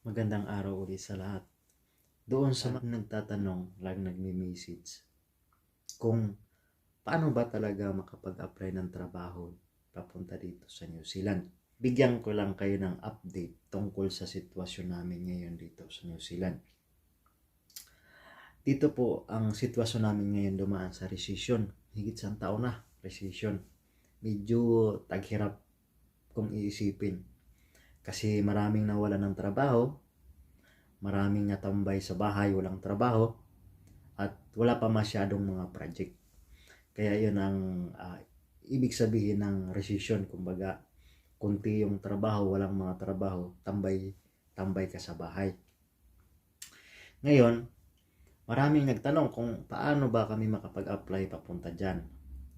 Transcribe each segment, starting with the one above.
Magandang araw ulit sa lahat. Doon sa mga nagtatanong, lang nagme-message, kung paano ba talaga makapag-apply ng trabaho papunta dito sa New Zealand. Bigyan ko lang kayo ng update tungkol sa sitwasyon namin ngayon dito sa New Zealand. Dito po, ang sitwasyon namin ngayon dumaan sa recession. Higit sa taon na, recession. Medyo taghirap kung iisipin. Kasi maraming nawalan ng trabaho, maraming natambay sa bahay, walang trabaho, at wala pa masyadong mga project. Kaya yun ang ibig sabihin ng recession. Kumbaga, kunti yung trabaho, walang mga trabaho, tambay ka sa bahay. Ngayon, maraming nagtanong kung paano ba kami makapag-apply papunta dyan.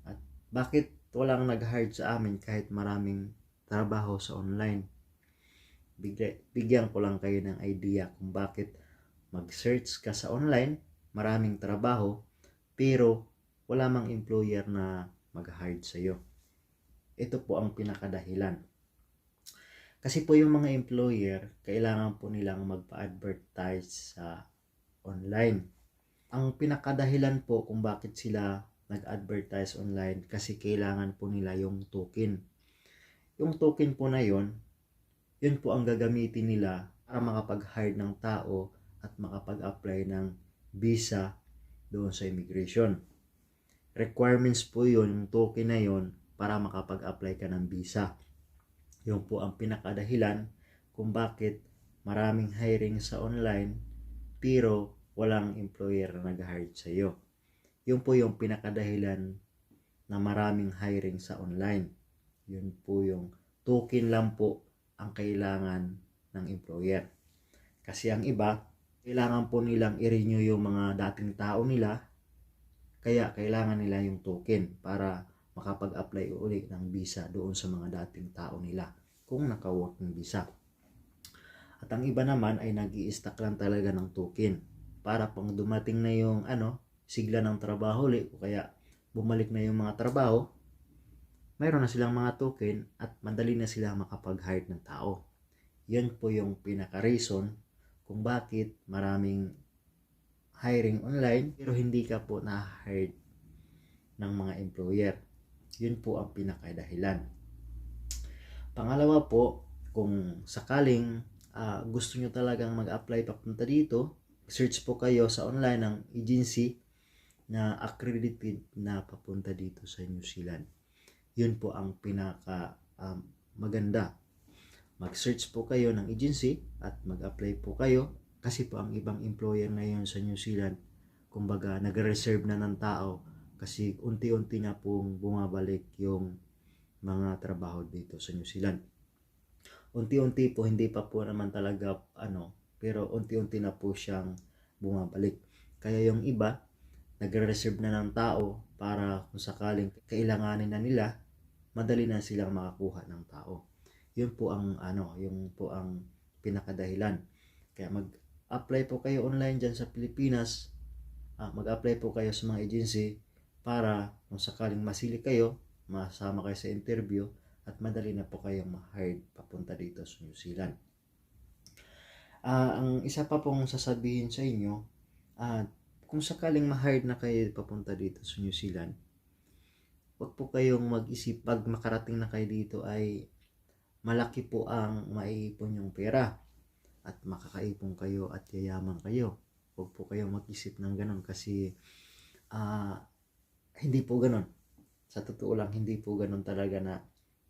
At bakit walang nag-hire sa amin kahit maraming trabaho sa online. Bigyan ko lang kayo ng idea kung bakit mag-search ka sa online, maraming trabaho, pero wala mang employer na mag-hire sa iyo. Ito po ang pinakadahilan. Kasi po yung mga employer, kailangan po nilang magpa-advertise sa online. Ang pinakadahilan po kung bakit sila nag-advertise online kasi kailangan po nila yung token. Yung token po na yun po ang gagamitin nila para makapag-hire ng tao at makapag-apply ng visa doon sa immigration. Requirements po yun, yung token na yun, para makapag-apply ka ng visa. Yun po ang pinakadahilan kung bakit maraming hiring sa online pero walang employer na nag-hire sa iyo. Yun po yung pinakadahilan na maraming hiring sa online. Yun po yung token lang po ang kailangan ng employer. Kasi ang iba, kailangan po nilang i-renew yung mga dating tao nila, kaya kailangan nila yung token para makapag-apply ulit ng visa doon sa mga dating tao nila kung naka-working visa. At ang iba naman ay nag-i-stack lang talaga ng token para pang dumating na yung sigla ng trabaho ulit o kaya bumalik na yung mga trabaho, mayroon na silang mga token at madali na silang makapag-hire ng tao. Yan po yung pinaka-reason kung bakit maraming hiring online pero hindi ka po na-hired ng mga employer. Yun po ang pinaka-dahilan. Pangalawa po, kung sakaling gusto nyo talagang mag-apply papunta dito, search po kayo sa online ng agency na accredited na papunta dito sa New Zealand. Yun po ang pinaka maganda. Mag-search po kayo ng agency at mag-apply po kayo kasi po ang ibang employer ngayon sa New Zealand, kumbaga nag-reserve na ng tao kasi unti-unti na pong bumabalik yung mga trabaho dito sa New Zealand. Unti-unti po, hindi pa po naman talaga pero unti-unti na po siyang bumabalik. Kaya yung iba, nagre-reserve na ng tao para kung sakaling kailanganin na nila, madali na silang makakuha ng tao. Yun po ang yung po ang pinakadahilan. Kaya mag-apply po kayo online diyan sa Pilipinas. Mag-apply po kayo sa mga agency para kung sakaling masili kayo, masama kayo sa interview at madali na po kayong ma-hired papunta dito sa New Zealand. Ang isa pa pong sasabihin sa inyo, kung sakaling ma-hired na kayo papunta dito sa New Zealand, huwag po kayong mag-isip pag makarating na kayo dito ay malaki po ang maiipon yung pera at makakaipon kayo at yayaman kayo. Huwag po kayong mag-isip ng ganun kasi hindi po ganun. Sa totoo lang, hindi po ganun talaga na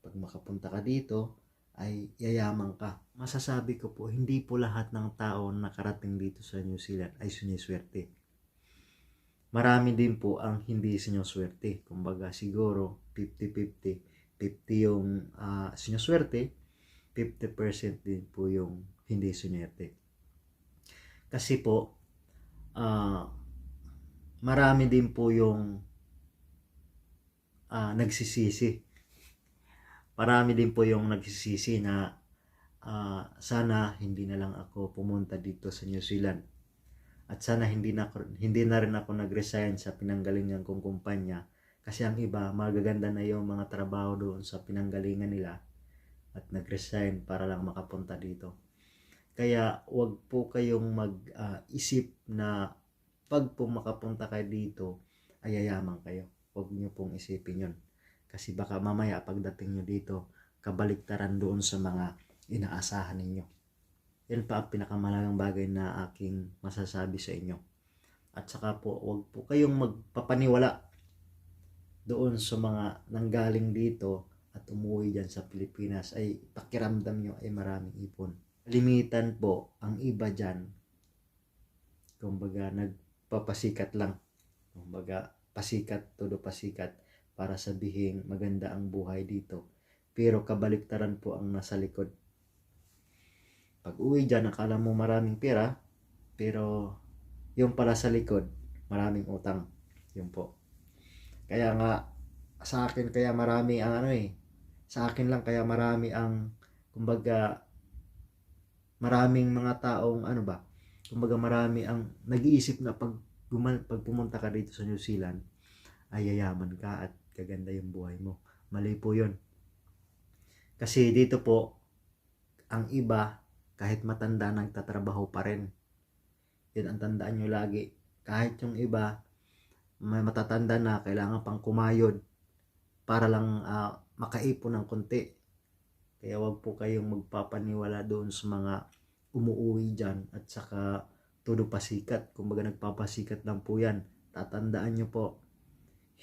pag makapunta ka dito ay yayaman ka. Masasabi ko po, hindi po lahat ng tao na nakarating dito sa New Zealand ay siniswerte. Marami din po ang hindi siniswerte. Kumbaga siguro 50-50. 50 yung siniswerte, 50% din po yung hindi siniswerte. Kasi po, marami din po yung nagsisisi. Marami din po yung nagsisisi na sana hindi na lang ako pumunta dito sa New Zealand. At sana hindi na rin ako nag-resign sa pinanggalingan kong kumpanya kasi ang iba magaganda na yung mga trabaho doon sa pinanggalingan nila at nag-resign para lang makapunta dito. Kaya wag po kayong mag-isip na pag po makapunta kayo dito ay yayaman kayo. Wag niyo pong isipin yun. Kasi baka mamaya pagdating nyo dito, kabaliktaran doon sa mga inaasahan ninyo. Yan pa ang pinakamalagang bagay na aking masasabi sa inyo. At saka po, wag po kayong magpapaniwala doon sa mga nanggaling dito at umuwi dyan sa Pilipinas ay pakiramdam nyo ay maraming ipon. Limitan po ang iba dyan. Kumbaga, nagpapasikat lang. Kumbaga, pasikat, todo pasikat para sabihin maganda ang buhay dito. Pero kabaliktaran po ang nasa likod. Pag uwi dyan, akala mo maraming pera, pero yung pala sa likod, maraming utang. Yun po. Kaya nga, sa akin kaya marami ang sa akin lang kaya marami ang, kumbaga, maraming mga taong kumbaga marami ang nag-iisip na pag pumunta ka dito sa New Zealand, ay yayaman ka at kaganda yung buhay mo. Mali po yun. Kasi dito po, ang iba, kahit matanda, nagtatrabaho pa rin. Yun ang tandaan nyo lagi. Kahit yung iba, may matatanda na, kailangan pang kumayod para lang makaipon ng konti. Kaya wag po kayong magpapaniwala doon sa mga umuuwi dyan at saka todo pasikat. Kumbaga nagpapasikat lang po yan. Tatandaan nyo po,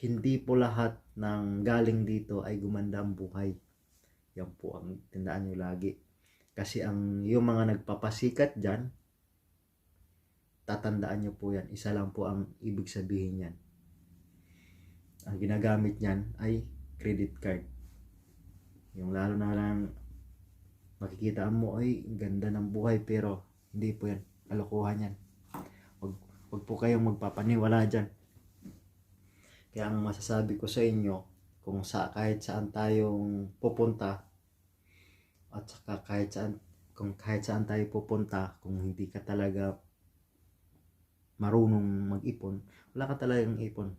hindi po lahat ng galing dito ay gumanda ang buhay. Yan po ang tandaan nyo lagi. Kasi yung mga nagpapasikat dyan, tatandaan nyo po yan. Isa lang po ang ibig sabihin yan. Ang ginagamit niyan ay credit card. Yung lalo na lang makikita mo ay ganda ng buhay, pero hindi po yan. Kalokohan yan. Wag po kayong magpapaniwala dyan. Kaya ang masasabi ko sa inyo, kahit saan tayong pupunta, at saka kahit saan tayo pupunta, kung hindi ka talaga marunong mag-ipon, wala ka talagang ipon.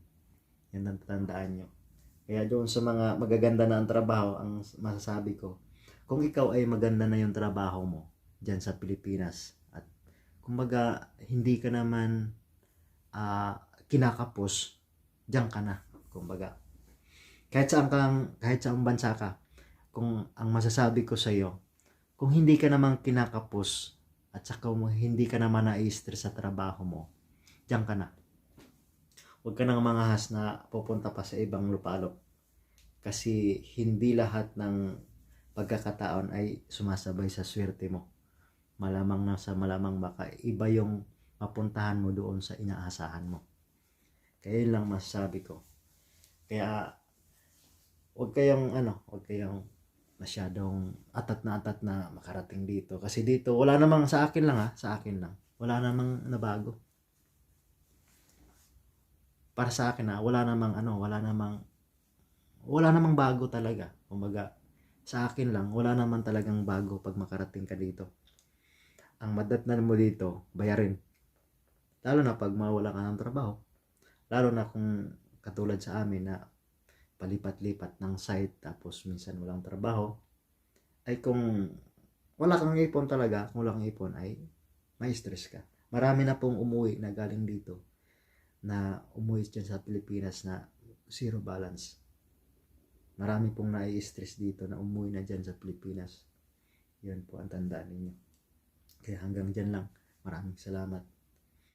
Yan ang tandaan nyo. Kaya doon sa mga magaganda na ang trabaho, ang masasabi ko, kung ikaw ay maganda na yung trabaho mo dyan sa Pilipinas, at kumbaga hindi ka naman kinakapos, dyan ka na. Kumbaga, kahit saan bansa ka, kung ang masasabi ko sa iyo, kung hindi ka naman kinakapos at saka hindi ka naman na-stress sa trabaho mo, diyan ka na. Huwag ka nang mangahas na pupunta pa sa ibang lupalop. Kasi hindi lahat ng pagkakataon ay sumasabay sa swerte mo. Malamang baka iba yung mapuntahan mo doon sa inaasahan mo. Kaya yun lang masasabi ko. Kaya huwag kayong masyadong atat na makarating dito. Kasi dito, wala namang sa akin lang. Wala namang nabago. Para sa akin wala namang bago talaga. Kumbaga, sa akin lang, wala naman talagang bago pag makarating ka dito. Ang madatnan mo dito, bayarin. Lalo na pag mawala ka ng trabaho. Lalo na kung katulad sa amin na palipat-lipat ng site tapos minsan walang trabaho, ay kung wala kang ipon talaga, kung wala kang ipon ay may stress ka. Marami na pong umuwi na galing dito, na umuwi dyan sa Pilipinas na zero balance. Marami pong nai-stress dito na umuwi na dyan sa Pilipinas. Yun po ang tandaan ninyo. Kaya hanggang dyan lang. Maraming salamat.